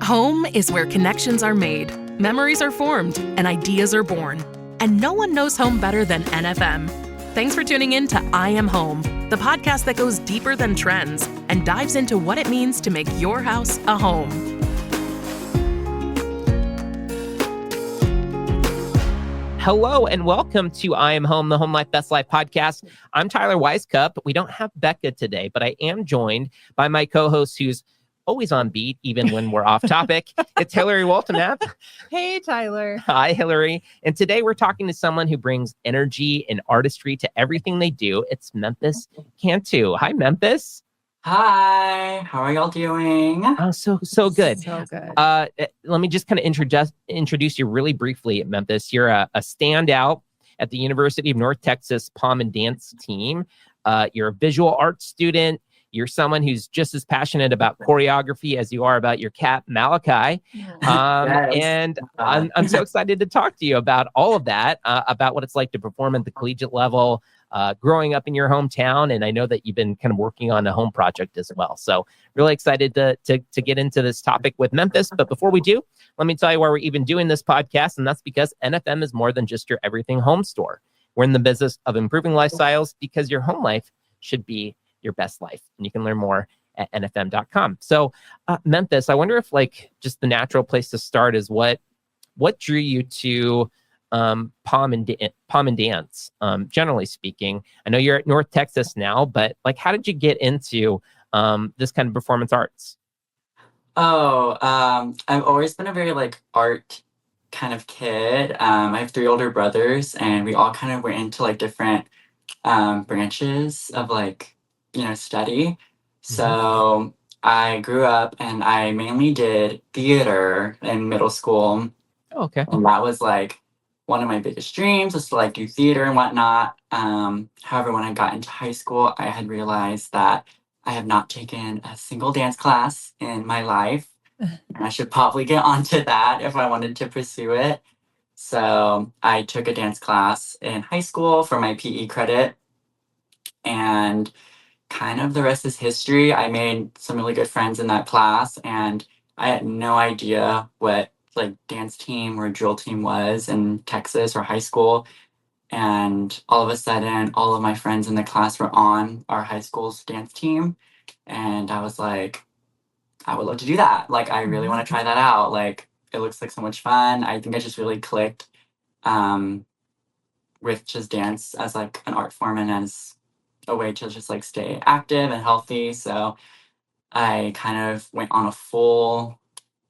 Home is where connections are made, memories are formed, and ideas are born. And no one knows home better than NFM. Thanks for tuning in to I Am Home, the podcast that goes deeper than trends and dives into what it means to make your house a home. Hello and welcome to I Am Home, the Home Life Best Life podcast. I'm Tyler Weiskup. We don't have Becca today, but I am joined by my co-host who's always on beat, even when we're off topic. It's Hilary Walternap. Hey, Tyler. Hi, Hilary. And today we're talking to someone who brings energy and artistry to everything they do. It's Memphis Cantu. Hi, Memphis. Hi, how are y'all doing? Oh, so good. So good. Let me just kind of introduce you really briefly, Memphis. You're a standout at the University of North Texas Pom and Dance team. You're a visual arts student. You're someone who's just as passionate about choreography as you are about your cat, Malachi. Yes. And I'm so excited to talk to you about all of that, about what it's like to perform at the collegiate level, growing up in your hometown. And I know that you've been kind of working on a home project as well. So really excited to get into this topic with Memphis. But before we do, let me tell you why we're even doing this podcast. And that's because NFM is more than just your everything home store. We're in the business of improving lifestyles because your home life should be your best life. And you can learn more at nfm.com. So Memphis, I wonder if just the natural place to start is what drew you to Pom and Dance, generally speaking. I know you're at North Texas now, but how did you get into this kind of performance arts? I've always been a very art kind of kid. I have 3 older brothers, and we all kind of were into different branches of study. So I grew up and I mainly did theater in middle school. Okay. And that was one of my biggest dreams, was to do theater and whatnot. However, when I got into high school, I had realized that I have not taken a single dance class in my life. And I should probably get onto that if I wanted to pursue it. So I took a dance class in high school for my PE credit, and kind of the rest is history. I made some really good friends in that class, and I had no idea what dance team or drill team was in Texas or high school. And all of a sudden, all of my friends in the class were on our high school's dance team. And I was like, I would love to do that. I really want to try that out. It looks like so much fun. I think I just really clicked with just dance as an art form and as a way to just stay active and healthy. So I kind of went on a full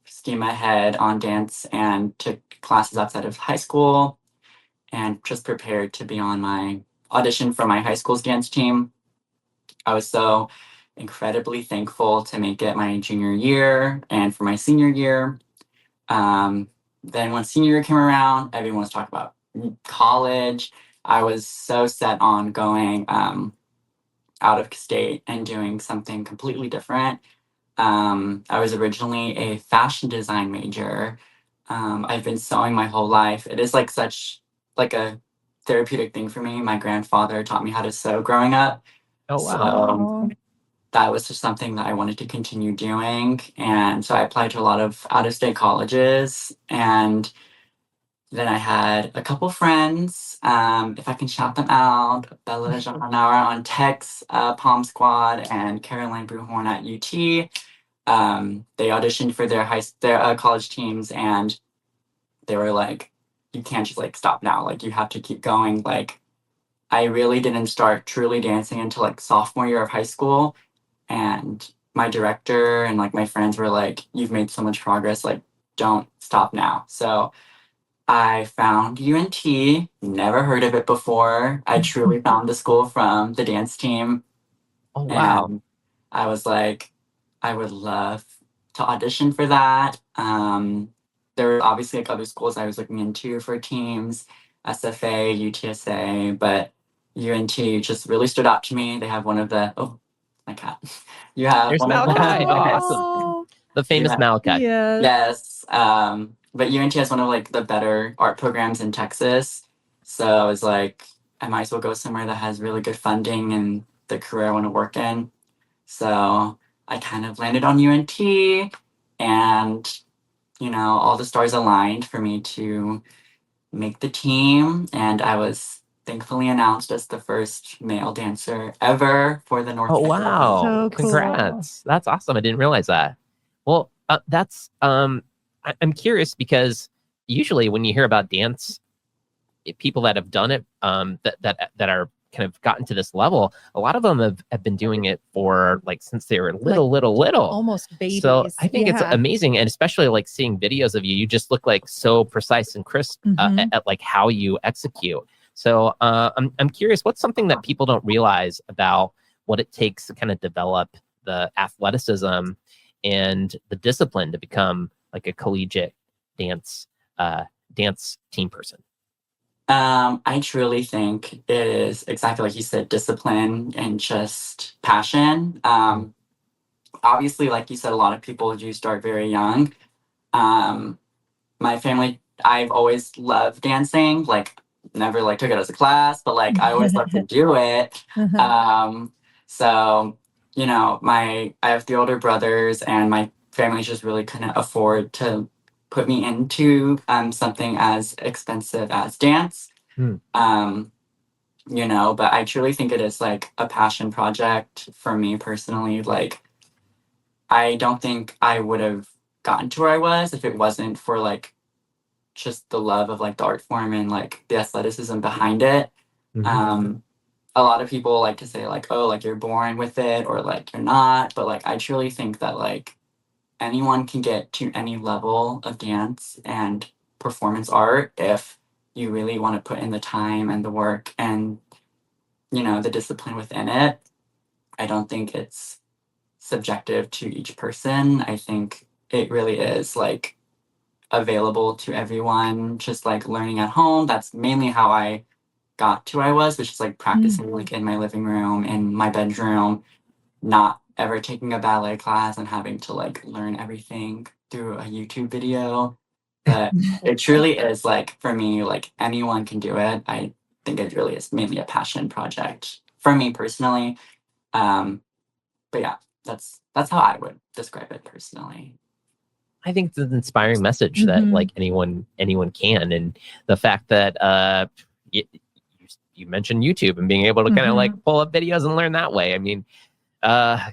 steam ahead on dance and took classes outside of high school and just prepared to be on my audition for my high school's dance team. I was so incredibly thankful to make it my junior year and for my senior year. Then when senior year came around, everyone was talking about college. I was so set on going out of state and doing something completely different. I was originally a fashion design major. I've been sewing my whole life. It is such a therapeutic thing for me. My grandfather taught me how to sew growing up. Oh, wow. So that was just something that I wanted to continue doing. And so I applied to a lot of out-of-state colleges. And then I had a couple friends, if I can shout them out, Bella Jahanara on Tech's Palm Squad and Caroline Bruhorn at UT. They auditioned for their college teams, and they were like, you can't just stop now. You have to keep going. I really didn't start truly dancing until sophomore year of high school. And my director and my friends were like, you've made so much progress. Don't stop now. So I found UNT, never heard of it before. I truly found the school from the dance team. Oh, wow. And I was like, I would love to audition for that. There were obviously other schools I was looking into for teams, SFA, UTSA, but UNT just really stood out to me. They have one of the, oh, my cat. You have There's one Malachi. of the, Awesome. The famous Malachi. Yes. But UNT has one of the better art programs in Texas. So I was like, I might as well go somewhere that has really good funding and the career I want to work in. So I kind of landed on UNT, and all the stars aligned for me to make the team, and I was thankfully announced as the first male dancer ever for the North Oh, Carolina. wow. So cool. Congrats. That's awesome. I didn't realize that. Well, I'm curious because usually when you hear about dance, people that have done it, that are kind of gotten to this level, a lot of them have been doing it for like since they were little. Almost babies. So I think it's Yeah. amazing, and especially like seeing videos of you, you just look like so precise and crisp at like how you execute. So I'm curious, what's something that people don't realize about what it takes to kind of develop the athleticism and the discipline to become like a collegiate dance team person? I truly think it is exactly like you said, discipline and just passion. Obviously, like you said, a lot of people do start very young. My family, I've always loved dancing, like never like took it as a class, but like I always loved to do it. So, I have 3 older brothers, and my family just really couldn't afford to put me into something as expensive as dance. But I truly think it is like a passion project for me personally. Like, I don't think I would have gotten to where I was if it wasn't for like just the love of like the art form and like the athleticism behind it. A lot of people like to say like, oh, like you're born with it or like you're not, but like I truly think that like anyone can get to any level of dance and performance art if you really want to put in the time and the work and the discipline within it. I don't think it's subjective to each person. I think it really is like available to everyone, just like learning at home. That's mainly how I got to where I was, which is like practicing like in my living room, in my bedroom, not ever taking a ballet class and having to like learn everything through a YouTube video. But it truly is like, for me, like anyone can do it. I think it really is mainly a passion project for me personally. But yeah, that's how I would describe it personally. I think it's an inspiring message that like anyone can, and the fact that you mentioned YouTube and being able to kind of like pull up videos and learn that way. I mean,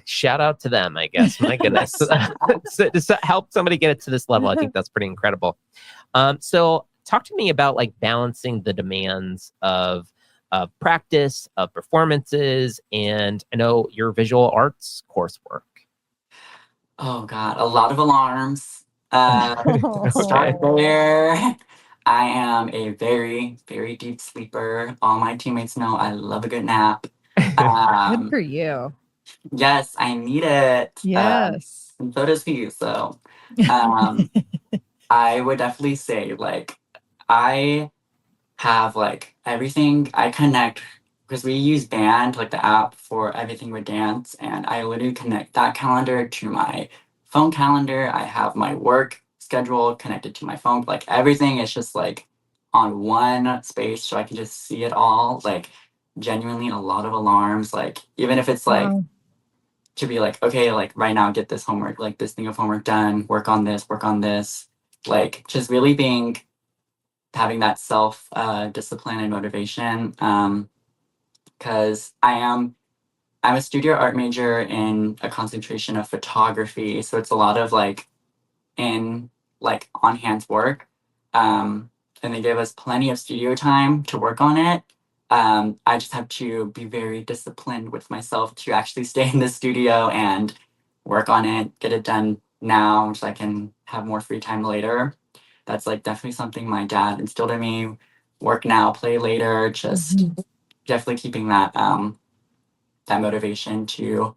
shout out to them, I guess. My goodness, to help somebody get it to this level, I think that's pretty incredible. So talk to me about like balancing the demands of practice, of performances, and I know your visual arts coursework. Oh God, a lot of alarms. Start there. I am a very, very deep sleeper. All my teammates know I love a good nap. Good for you. Yes, I need it. Yes. And so does he. So I would definitely say like I have like everything. I connect because we use Band, like the app for everything with dance, and I literally connect that calendar to my phone calendar. I have my work schedule connected to my phone. Like everything is just like on one space, so I can just see it all. Like genuinely a lot of alarms. Like even if it's like to be like, okay, like right now get this homework, like this thing of homework done, work on this. Like just really having that self discipline and motivation. Because I'm a studio art major in a concentration of photography, so it's a lot of like on hands work. And they give us plenty of studio time to work on it. I just have to be very disciplined with myself to actually stay in the studio and work on it, get it done now so I can have more free time later. That's like definitely something my dad instilled in me. Work now, play later. Just definitely keeping that that motivation to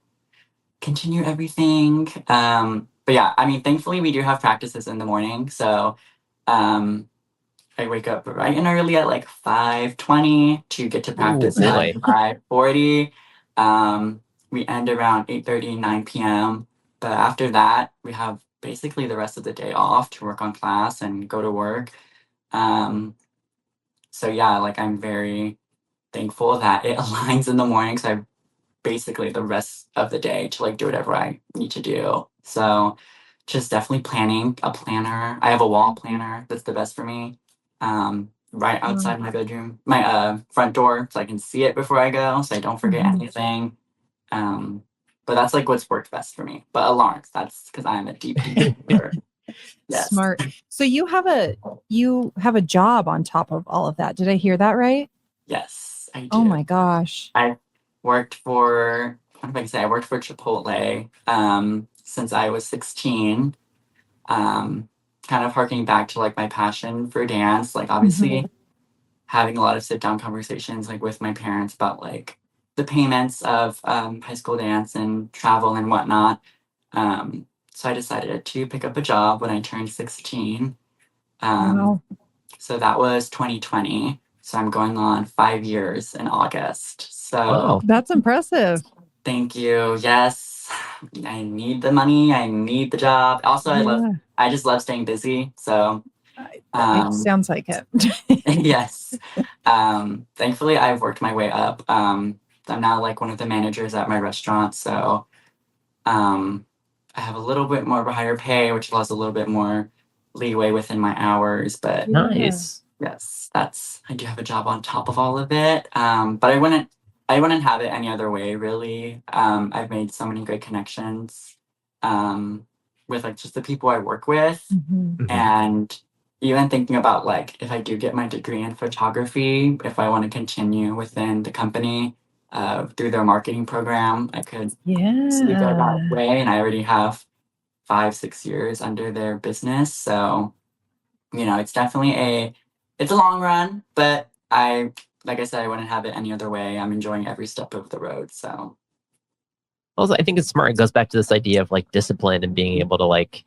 continue everything. But yeah, I mean, thankfully we do have practices in the morning, so I wake up bright and early at like 5:20 to get to practice at 5:40. We end around 8:30, 9 p.m. But after that, we have basically the rest of the day off to work on class and go to work. So yeah, like I'm very thankful that it aligns in the morning, because I have basically the rest of the day to like do whatever I need to do. So just definitely planning, a planner. I have a wall planner that's the best for me. Right outside my bedroom, my front door, so I can see it before I go, so I don't forget anything. But that's like what's worked best for me. But alarms, that's because I am a deep sleeper. Yes. Smart. So you have a job on top of all of that. Did I hear that right? Yes, I do. Oh my gosh. I worked for, what if I can say, I worked for Chipotle since I was 16. Kind of harking back to like my passion for dance, like obviously having a lot of sit down conversations like with my parents about like the payments of high school dance and travel and whatnot. So I decided to pick up a job when I turned 16. Wow. So that was 2020. So I'm going on 5 years in August. So Wow. That's impressive. thank you. Yes, I need the money. I need the job. Also, I just love staying busy. So It sounds like it. yes. Thankfully, I've worked my way up. I'm now like one of the managers at my restaurant. So I have a little bit more of a higher pay, which allows a little bit more leeway within my hours. But Nice. yes, I do have a job on top of all of it. But I wouldn't have it any other way, really. I've made so many great connections with like just the people I work with. And even thinking about like if I do get my degree in photography, if I want to continue within the company through their marketing program, I could see that way. And I already have 5-6 years under their business. So, it's definitely it's a long run, but like I said, I wouldn't have it any other way. I'm enjoying every step of the road. So Also, I think it's smart. It goes back to this idea of like discipline and being able to like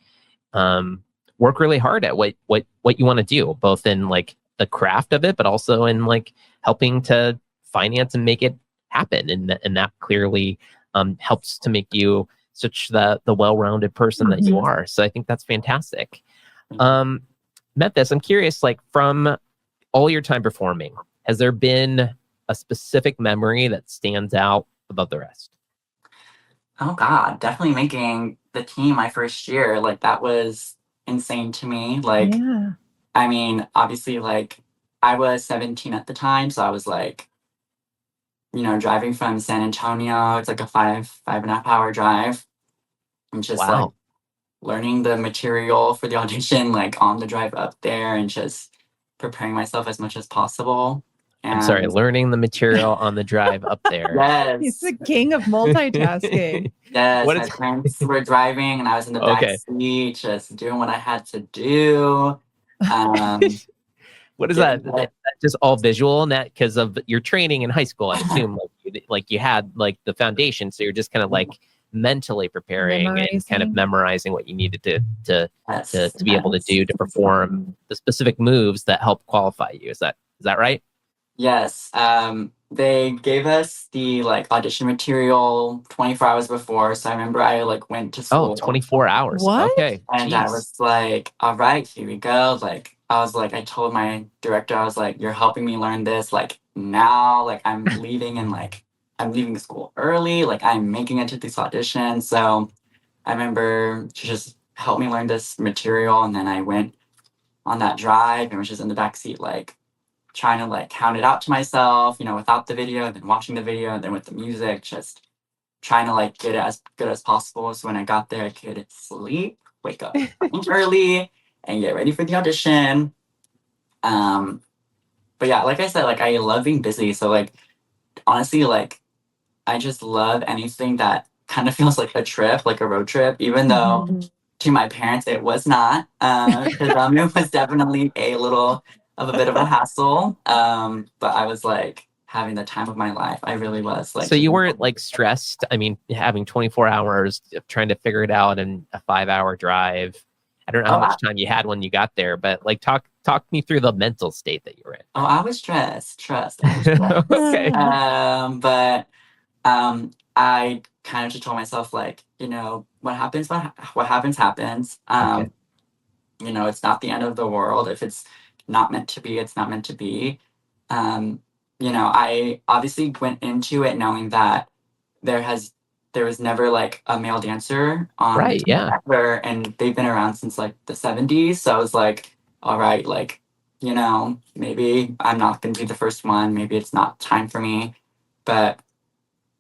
work really hard at what you want to do, both in like the craft of it, but also in like helping to finance and make it happen. And that clearly helps to make you such the well-rounded person that you are. So I think that's fantastic. Memphis, I'm curious, like from all your time performing, has there been a specific memory that stands out above the rest? Oh God, definitely making the team my first year. Like that was insane to me. Like, I mean, obviously, like I was 17 at the time, so I was like, driving from San Antonio. It's like a 5.5 hour drive, and just like learning the material for the audition, like on the drive up there, and just preparing myself as much as possible. I'm sorry, learning the material on the drive up there. Yes. He's the king of multitasking. Yes, my parents were driving and I was in the back seat, just doing what I had to do. What is that? That's just all visual, and that because of your training in high school, I assume like you had like the foundation, so you're just kind of like mentally preparing and kind of memorizing what you needed to be able to do to perform the specific moves that help qualify you. Is that right? Yes. They gave us the like audition material 24 hours before. So I remember I like went to school. 24 hours. What? Okay. And I was like, all right, here we go. Like I told my director, I was like, you're helping me learn this like now. Like I'm leaving and like I'm leaving school early. Like I'm making it to this audition. So I remember she just helped me learn this material, and then I went on that drive and was just in the back seat like trying to like count it out to myself, without the video, and then watching the video, and then with the music, just trying to like get it as good as possible. So when I got there, I could sleep, wake up early, and get ready for the audition. But yeah, like I said, like I love being busy. So like honestly, like I just love anything that kind of feels like a trip, like a road trip, even though to my parents it was not. Because it was definitely a little of a bit of a hassle. But I was like having the time of my life. I really was like. So you weren't like stressed. I mean, having 24 hours of trying to figure it out in a 5-hour drive. I don't know how much time you had when you got there, but like talk me through the mental state that you were in. Oh, I was stressed. I was stressed. Okay. But I kind of just told myself like, what happens happens. It's not the end of the world. If it's not meant to be, it's not meant to be. I obviously went into it knowing that there has there was never like a male dancer on the Right, team yeah. ever, and they've been around since like the 70s. So I was like, all right, like, you know, maybe I'm not going to be the first one. Maybe it's not time for me. But,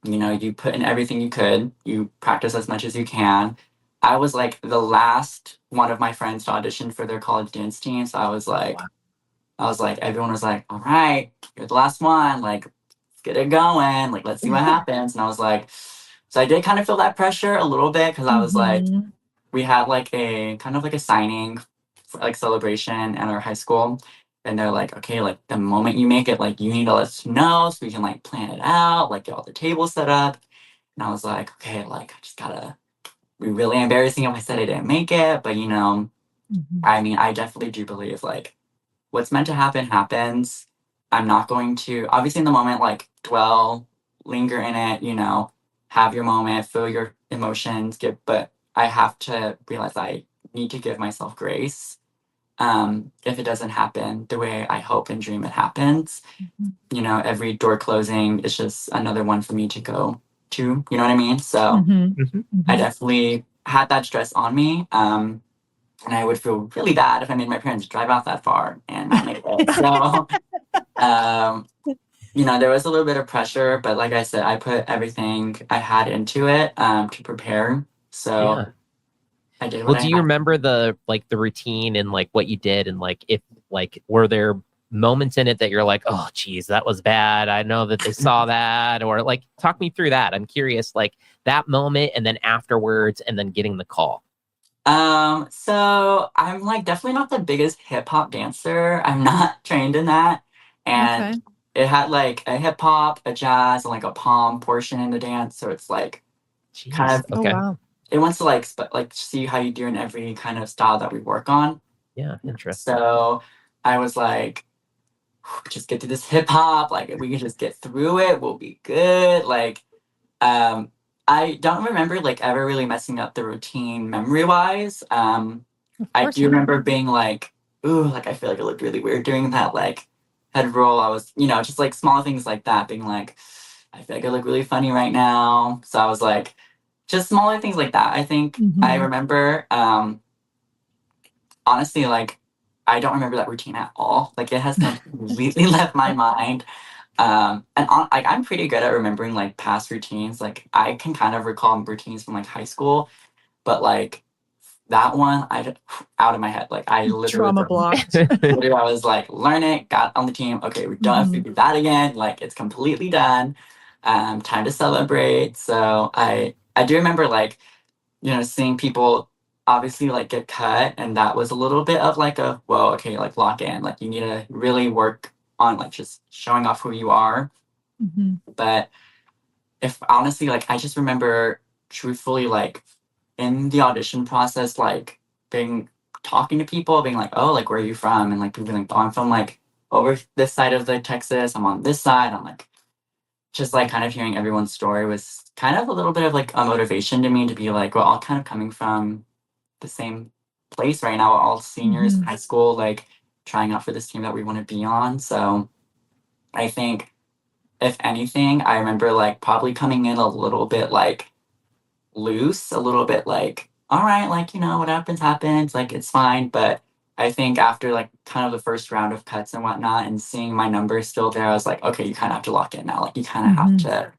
you know, you put in everything you could, you practice as much as you can. I was like the last one of my friends to audition for their college dance team. So I was like, everyone was like, all right, you're the last one. Like, let's get it going. Like, let's see what happens. And I was like, so I did kind of feel that pressure a little bit because I was like, Mhm. we had like a kind of like a signing, like celebration at our high school. And they're like, okay, like the moment you make it, like you need to let us know so we can like plan it out, like get all the tables set up. And I was like, okay, like I just gotta be really embarrassing if I said I didn't make it. But you know, Mhm. I mean, I definitely do believe like what's meant to happen happens. I'm not going to obviously in the moment like dwell, linger in it, you know, have your moment, feel your emotions, but I have to realize I need to give myself grace. If it doesn't happen the way I hope and dream it happens, Mhm. you know, every door closing is just another one for me to go to, you know what I mean? So Mhm. Mhm. I Mhm. definitely had that stress on me. And I would feel really bad if I made my parents drive out that far and not make it. So, um, you know, there was a little bit of pressure, but like I said, I put everything I had into it to prepare. So Yeah. I did what Well, I do you had. remember the routine and like what you did and like if like were there moments in it that you're like, oh geez, that was bad. I know that they saw that, or like talk me through that. I'm curious, like that moment and then afterwards and then getting the call. So I'm like definitely not the biggest hip hop dancer. I'm not trained in that. Okay. And it had like a hip hop, a jazz, and like a palm portion in the dance. So it's like kind Jeez. of Oh Okay. wow. it wants to like see how you do in every kind of style that we work on. Yeah. Interesting. So I was like, just get to this hip hop. Like if we can just get through it, we'll be good. Like um I don't remember like ever really messing up the routine memory wise. Of I course do not. remember being like, ooh, like I feel like it looked really weird doing that like head roll. I was, you know, just like small things like that, being like, I feel like I look really funny right now. So I was like, just smaller things like that. I think I Mhm. remember honestly, like I don't remember that routine at all. Like it has completely left my mind. Like I'm pretty good at remembering like past routines. Like I can kind of recall routines from like high school, but like that one, out of my head. Like I literally, Trauma blocked. literally, I was like, learn it, got on the team. Okay, we don't have to Mhm. do that again. Like it's completely done. Time to celebrate. So I do remember like you know seeing people obviously like get cut, and that was a little bit of like a whoa, okay, like lock in. Like you need to really work on like just showing off who you are. Mhm. But if honestly, like I just remember truthfully like in the audition process, like being talking to people, being like, oh, like where are you from? And like people being like, oh, I'm from like over this side of the Texas. I'm on this side. I'm like just like kind of hearing everyone's story was kind of a little bit of like a motivation to me to be like, we're all kind of coming from the same place right now. We're all seniors in Mhm. high school, like trying out for this team that we want to be on. So I think if anything, I remember like probably coming in a little bit like loose, a little bit like, all right, like, you know, what happens, happens, like, it's fine. But I think after like kind of the first round of cuts and whatnot and seeing my numbers still there, I was like, okay, you kind of have to lock in now. Like, you kind of have Mhm. to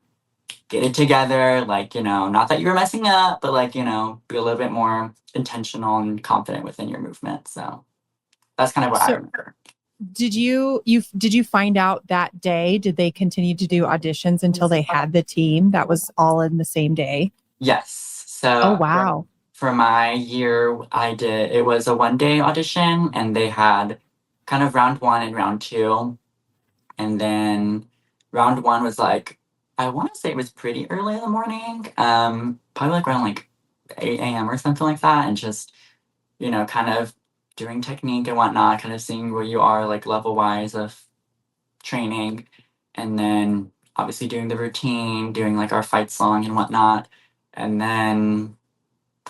get it together. Like, you know, not that you were messing up, but like, you know, be a little bit more intentional and confident within your movement. So that's kind of what I So remember. did you find out that day? Did they continue to do auditions until they had the team that was all in the same day? Yes. Oh So wow. for my year, it was a 1 day audition, and they had kind of round one and round two. And then round one was like, I want to say it was pretty early in the morning, probably like around like 8 a.m. or something like that. And just, you know, kind of doing technique and whatnot, kind of seeing where you are like level wise of training. And then obviously doing the routine, doing like our fight song and whatnot. And then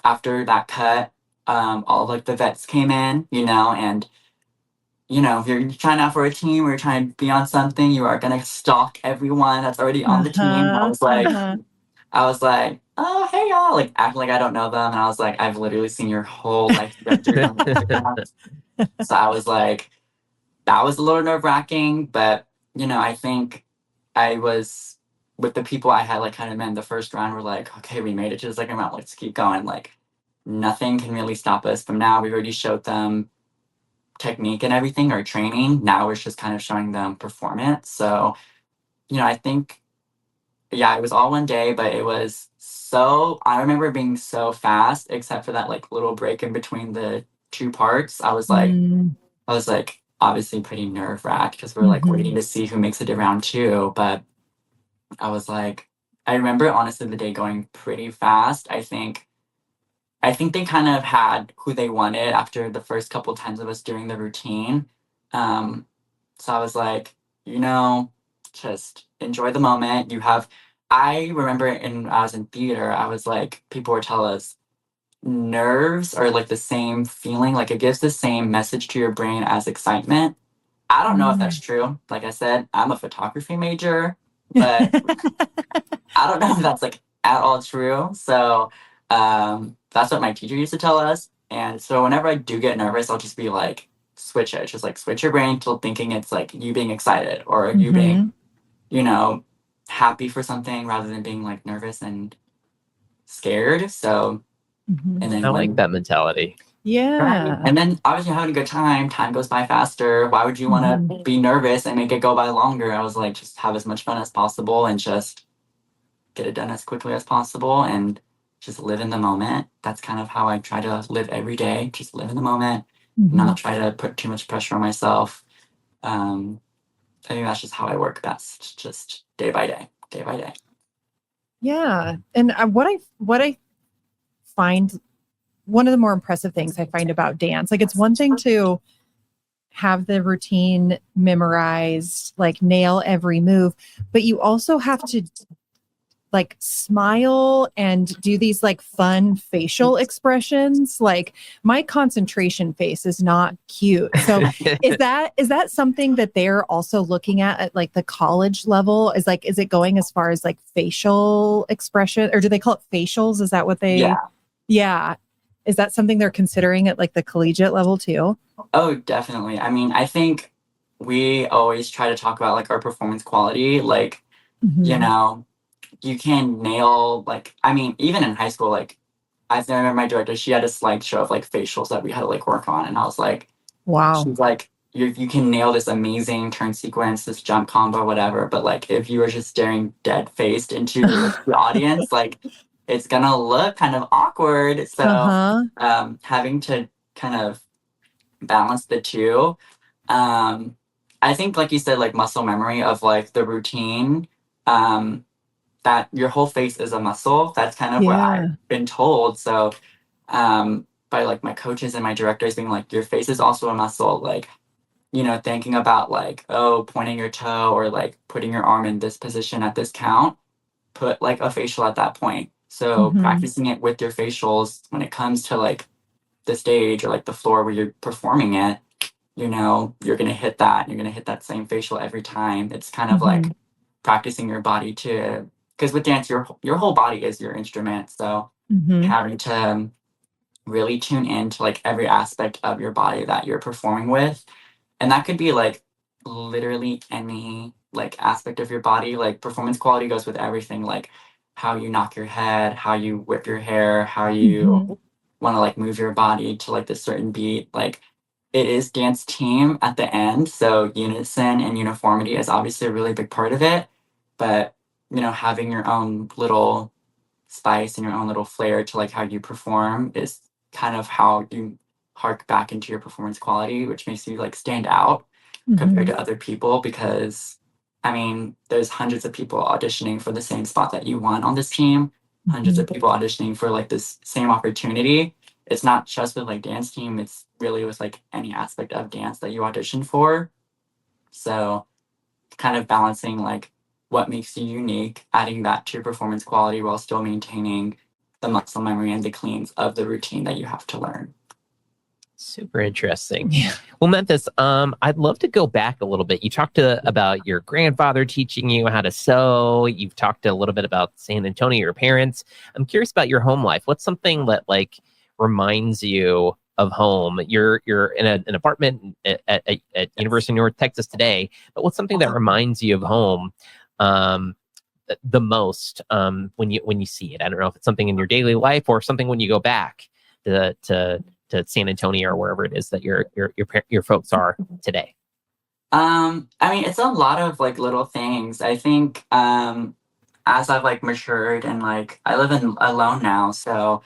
after that cut, all like the vets came in, you know, and you know, if you're trying out for a team or you're trying to be on something, you are gonna stalk everyone that's already on the team. I Uh-huh. was like, Uh-huh. I was like, oh, hey, y'all, like, acting like I don't know them. And I was like, I've literally seen your whole life trajectory. So I was like, that was a little nerve-wracking, but, I think I was, with the people I had, like, kind of met in the first round, were like, okay, we made it to the second round, let's keep going. Like, nothing can really stop us from now. We've already showed them technique and everything, or training. Now it's just kind of showing them performance. So, I think, yeah, it was all one day, but it was I remember being so fast, except for that like little break in between the two parts. Mm, I was like obviously pretty nerve wracked because we're like mhm. waiting to see who makes it to round two. But I was like, I remember honestly the day going pretty fast. I think they kind of had who they wanted after the first couple times of us doing the routine. Um, so I was like, just enjoy the moment. I remember I was in theater, I was like, people would tell us nerves are like the same feeling, like it gives the same message to your brain as excitement. I don't know if that's Mm. true. Like I said, I'm a photography major, but I don't know if that's like at all true. So that's what my teacher used to tell us. And so whenever I do get nervous, I'll just be like, switch it. Just like switch your brain to thinking it's like you being excited or you being, Mhm. you know, happy for something rather than being like nervous and scared. So, Mhm. and then I like when, that mentality. right. Yeah. And then obviously having a good time goes by faster. Why would you want Mhm. to be nervous and make it go by longer? I was like, just have as much fun as possible and just get it done as quickly as possible and just live in the moment. That's kind of how I try to live every day. Just live in the moment, not Mhm. try to put too much pressure on myself. Um, I think that's just how I work best, just day by day, day by day. Yeah. And what I find one of the more impressive things I find about dance, like it's one thing to have the routine memorized, like nail every move, but you also have to like smile and do these like fun facial expressions. Like my concentration face is not cute. So is that something that they're also looking at like the college level? Is it going as far as like facial expression, or do they call it facials? Is that what they? Yeah. Yeah. Is that something they're considering at like the collegiate level too? Oh, definitely. I mean, I think we always try to talk about like our performance quality. Like, you Mhm. know, you can nail like I mean, even in high school, like I remember my director, she had a slideshow of like facials that we had to like work on, and I was like, Wow. she's like, you can nail this amazing turn sequence, this jump combo, whatever, but like if you were just staring dead faced into the audience, like it's gonna look kind of awkward. So Uh-huh. having to kind of balance the two. Um, I think, like you said, like muscle memory of like the routine. Um, that your whole face is a muscle. That's kind of what I've Yeah. been told. So, by like my coaches and my directors being like, your face is also a muscle. Like, thinking about like, oh, pointing your toe or like putting your arm in this position at this count, put like a facial at that point. So Mhm. practicing it with your facials when it comes to like the stage or like the floor where you're performing it, you're gonna hit that. You're gonna hit that same facial every time. It's kind of like Mhm. practicing your body to, because with dance, your whole body is your instrument. So Mhm. having to really tune into like every aspect of your body that you're performing with, and that could be like literally any like aspect of your body. Like performance quality goes with everything, like how you knock your head, how you whip your hair, how Mhm. you want to like move your body to like this certain beat. Like it is dance team at the end, so unison and uniformity is obviously a really big part of it. But having your own little spice and your own little flair to like how you perform is kind of how you hark back into your performance quality, which makes you like stand out compared Mhm. to other people. Because I mean, there's hundreds of people auditioning for the same spot that you want on this team, hundreds Mhm. of people auditioning for like this same opportunity. It's not just with like dance team, it's really with like any aspect of dance that you audition for. So kind of balancing like what makes you unique, adding that to your performance quality while still maintaining the muscle memory and the cleans of the routine that you have to learn. Super interesting. Yeah. Well, Memphis, I'd love to go back a little bit. You talked about your grandfather teaching you how to sew. You've talked a little bit about San Antonio, your parents. I'm curious about your home life. What's something that like reminds you of home? You're in an apartment at University of North Texas today, but what's something that reminds you of home the most when you see it? I don't know if it's something in your daily life or something when you go back to San Antonio or wherever it is that your folks are today. I mean, it's a lot of like little things. I think as I've like matured and like I live alone now, so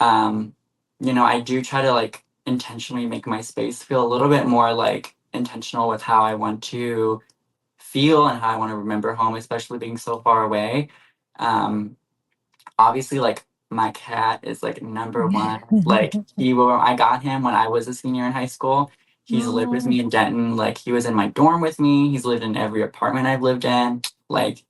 I do try to like intentionally make my space feel a little bit more like intentional with how I want to feel and how I want to remember home, especially being so far away. Obviously, like my cat is like number one. Like I got him when I was a senior in high school. He's lived with me in Denton. Like he was in my dorm with me. He's lived in every apartment I've lived in. Like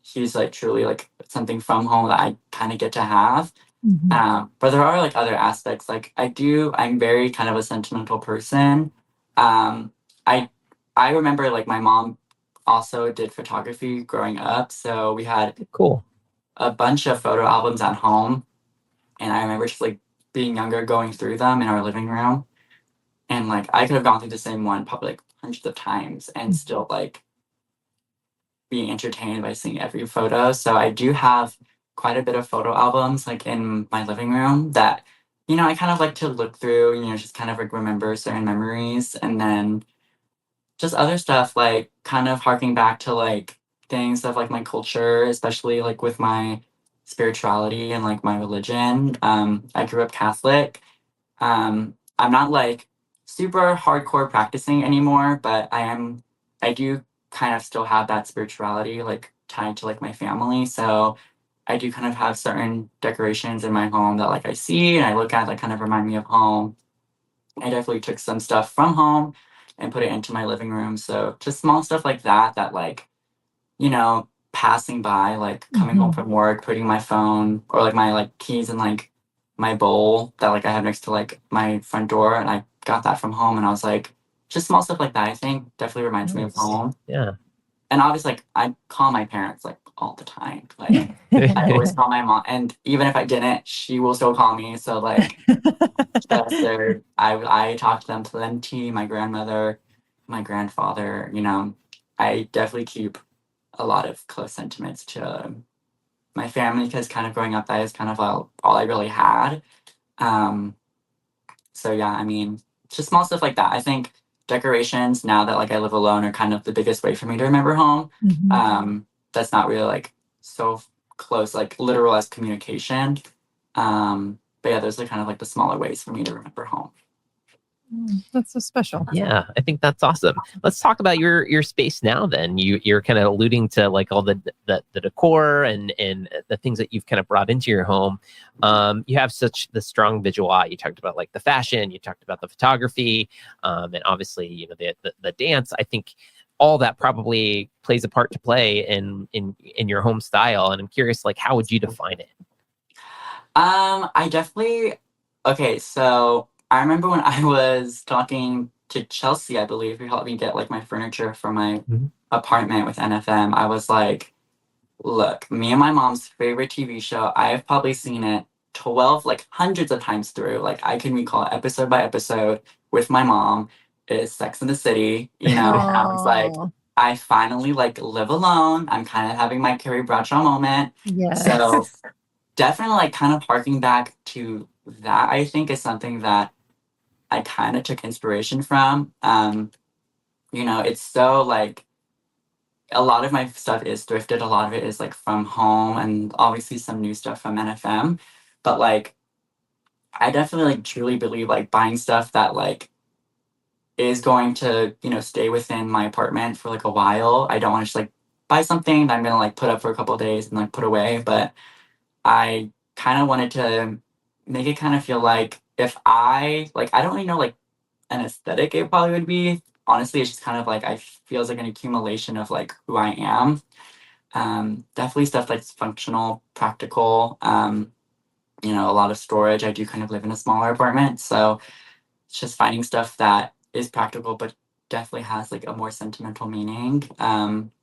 he's like truly like something from home that I kind of get to have. But there are like other aspects. Like I'm very kind of a sentimental person. I remember like my mom also did photography growing up, so we had Cool. a bunch of photo albums at home, and I remember just like being younger going through them in our living room, and like I could have gone through the same one probably like hundreds of times and still like being entertained by seeing every photo. So I do have quite a bit of photo albums like in my living room that I kind of like to look through, just kind of like remember certain memories, and then just other stuff like kind of harking back to like things of like my culture, especially like with my spirituality and like my religion. I grew up Catholic. I'm not like super hardcore practicing anymore, but I do kind of still have that spirituality like tied to like my family. So I do kind of have certain decorations in my home that like I see and I look at that kind of remind me of home. I definitely took some stuff from home and put it into my living room. So just small stuff like that like, passing by, like coming home from work, putting my phone or like my like keys in like my bowl that like I have next to like my front door, and I got that from home, and I was like, just small stuff like that I think definitely reminds me of home. Yeah. And obviously like I call my parents like all the time. Like I always call my mom, and even if I didn't, she will still call me. So like I talk to them plenty, my grandmother, my grandfather, I definitely keep a lot of close sentiments to my family because kind of growing up, that is kind of all I really had. So yeah, I mean, just small stuff like that. I think decorations now that like I live alone are kind of the biggest way for me to remember home. That's not really like so close, like literal as communication. But yeah, those are kind of like the smaller ways for me to remember home. That's so special. Yeah, I think that's awesome. Let's talk about your space now. Then you're kind of alluding to like all the decor and the things that you've kind of brought into your home. You have such the strong visual eye. You talked about like the fashion. You talked about the photography, and obviously the dance. I think all that probably plays a part to play in your home style. And I'm curious, like, how would you define it? I definitely. Okay, so I remember when I was talking to Chelsea, I believe, who helped me get like my furniture for my apartment with NFM. I was like, look, me and my mom's favorite TV show, I have probably seen it 12, like hundreds of times through. Like I can recall episode by episode with my mom is Sex in the City, And I was like, I finally like live alone. I'm kind of having my Carrie Bradshaw moment. Yes. So definitely like kind of harking back to that, I think is something that I kind of took inspiration from. It's so like a lot of my stuff is thrifted. A lot of it is like from home and obviously some new stuff from NFM. But like, I definitely like truly believe like buying stuff that like is going to, stay within my apartment for like a while. I don't want to just like buy something that I'm going to like put up for a couple of days and like put away. But I kind of wanted to make it kind of feel like if I don't really know like an aesthetic it probably would be. Honestly, it's just kind of like I feels like an accumulation of like who I am. Definitely stuff that's functional, practical. A lot of storage. I do kind of live in a smaller apartment, so it's just finding stuff that is practical, but definitely has like a more sentimental meaning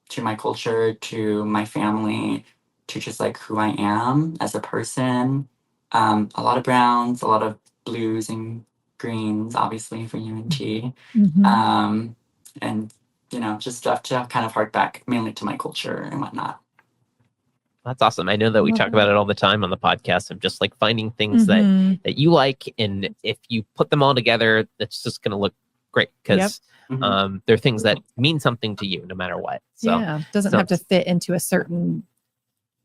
to my culture, to my family, to just like who I am as a person. A lot of browns, a lot of blues and greens, obviously for UNT. And, just stuff to kind of hark back mainly to my culture and whatnot. That's awesome. I know that we talk about it all the time on the podcast of just like finding things that you like. And if you put them all together, it's just going to look great because they're things that mean something to you no matter what. So doesn't have to fit into a certain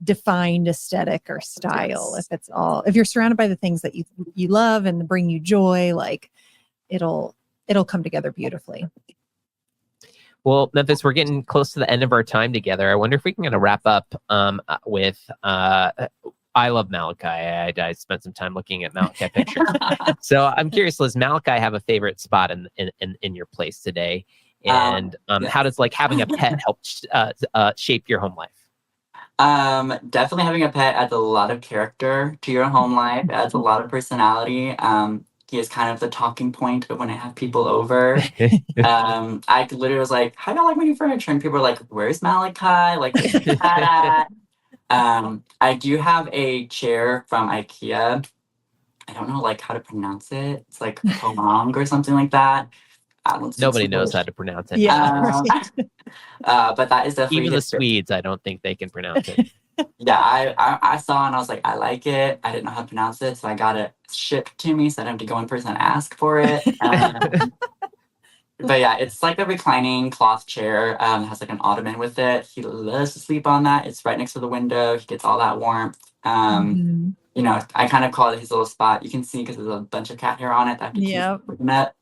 defined aesthetic or style. If you're surrounded by the things that you love and bring you joy, like it'll come together beautifully. Well, Memphis, we're getting close to the end of our time together. I wonder if we can kind of wrap up with I love Malachi. I spent some time looking at Malachi pictures. So I'm curious, does Malachi have a favorite spot in your place today? And how does like having a pet help shape your home life? Definitely having a pet adds a lot of character to your home life. It adds a lot of personality. He is kind of the talking point of when I have people over. I literally was like, how do you like my new furniture? And people are like, where's Malachi? Like, where's the cat at? I do have a chair from IKEA. I don't know like how to pronounce it. It's like Pomong or something like that. Nobody knows how to pronounce it. Yeah. But that is definitely even the Swedes. I don't think they can pronounce it. Yeah, I saw it and I was like, I like it. I didn't know how to pronounce it, so I got it shipped to me, so I didn't have to go in person and ask for it. But yeah, it's like a reclining cloth chair. It has like an ottoman with it. He loves to sleep on that. It's right next to the window. He gets all that warmth. I kind of call it his little spot. You can see because there's a bunch of cat hair on it that I have to keep looking at.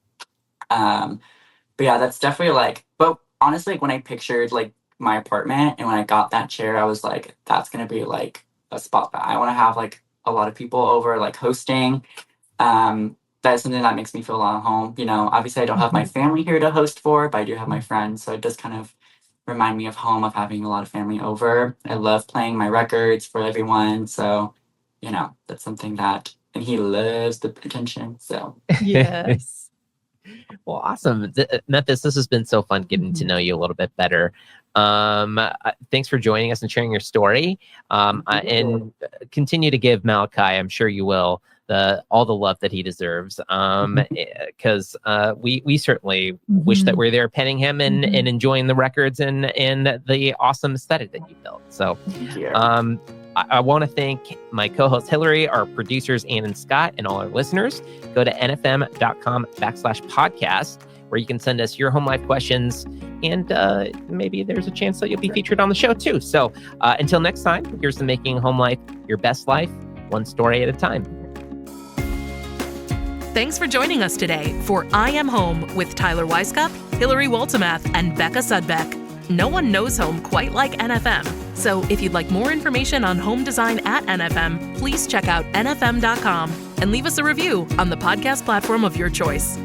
But yeah, that's definitely like. But honestly, like, when I pictured like my apartment and when I got that chair, I was like, that's gonna be like a spot that I want to have like a lot of people over, like hosting. That is something that makes me feel a lot at home. Obviously I don't have my family here to host for, but I do have my friends, so it does kind of remind me of home, of having a lot of family over. I love playing my records for everyone, so that's something that, and he loves the attention, so Yes. Well, awesome. Memphis, this has been so fun getting to know you a little bit better. Thanks for joining us and sharing your story. And continue to give Malachi, I'm sure you will, all the love that he deserves. Because we certainly wish that we're there petting him and enjoying the records and the awesome aesthetic that you built. So I want to thank my co-host Hilary, our producers Ann and Scott, and all our listeners. Go to nfm.com/podcast, where you can send us your home life questions, and maybe there's a chance that you'll be featured on the show too. So until next time, here's to making home life your best life, one story at a time. Thanks for joining us today for I Am Home with Tyler Weisskopf, Hilary Waltemath, and Becca Sudbeck. No one knows home quite like NFM. So if you'd like more information on home design at NFM, please check out nfm.com and leave us a review on the podcast platform of your choice.